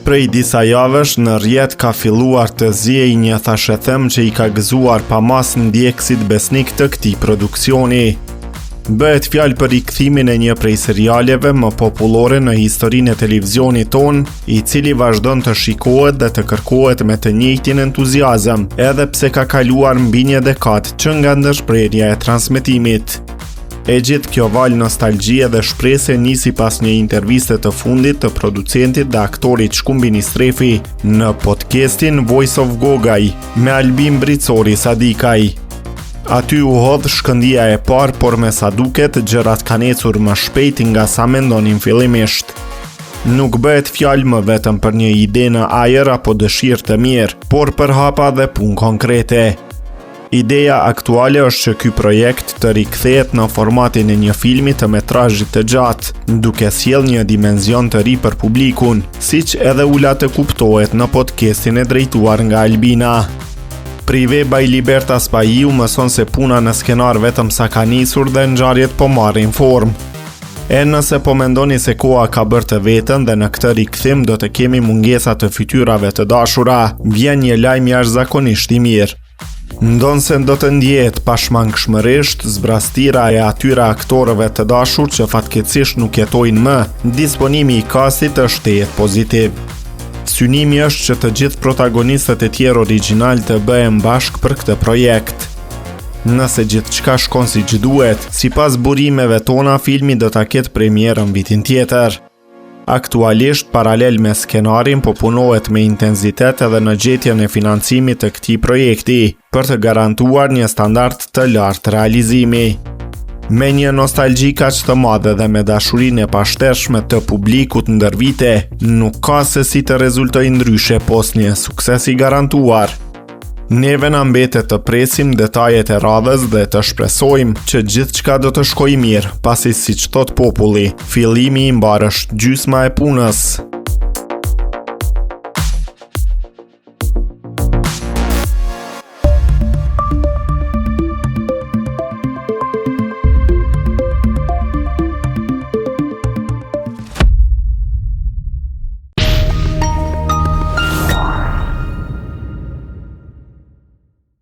Prej disa javësh në rrjet ka filluar të zjej një thashethem që i ka gëzuar pa mas ndjekësit besnik të këtij produksioni. Bëhet fjalë për rikthimin e një prej serialeve më popullore në historinë e televizionit ton, i cili vazhdon të shikohet dhe të kërkohet me të njëjtin entuziazëm, edhe pse ka kaluar mbi një dekadë që nga ndërprerja e transmetimit. E gjithë kjo val nostalgjie dhe shprese nisi pas një interviste të fundit të producentit dhe aktorit Shkumbini Strefi në podcastin Voice of Gogaj me Albin Bricori Sadikaj. Aty u hodh shkëndia e parë, por me sa duket gjërat kanë ecur më shpejt nga sa mendonin fillimisht. Nuk bëhet fjalë më vetëm për një ide në ajër apo dëshirë të mirë, por për hapa dhe punë konkrete. Ideja aktuale është që ky projekt të rikthehet në formatin e një filmi të metrazhit të gjatë, duke sjellë një dimension të ri për publikun, siç edhe ula të kuptohet në podcastin e drejtuar nga Albina. Prive by Libertas Paiu mëson se puna në skenar vetëm sa ka nisur dhe ngjarjet po marrin formë. E nëse po mendoni se koha ka bërë të vetën dhe në këtë rikthim do të kemi mungesa të fytyrave të dashura, vjen një lajm jashtëzakonisht i mirë. Ndonse do të ndjehet pashmangshmërisht zbrastira e atyre aktorëve të dashur që fatkeqësisht nuk jetojnë më, disponimi i kastit është tejet pozitiv. Synimi është që të gjithë protagonistët e tjerë origjinal të bëhen bashkë për këtë projekt. Nëse gjithçka shkon siç duhet, sipas burimeve tona, filmi do ta ketë premierën vitin tjetër. Aktualisht, paralel me skenarin, po punohet me intensitet edhe në gjetjen e financimit të këtij projekti, për të garantuar një standard të lartë realizimi. Me një nostalgji kaq të madhe dhe me dashurinë e pashtershme të publikut ndër vite, nuk ka se si të rezultojë ndryshe pos një sukses i garantuar. Neve na mbetet të presim detajet e radhës dhe të shpresojmë që gjithçka do të shkojë mirë, pasi siç thot populli, fillimi i mbar është gjysma e punës.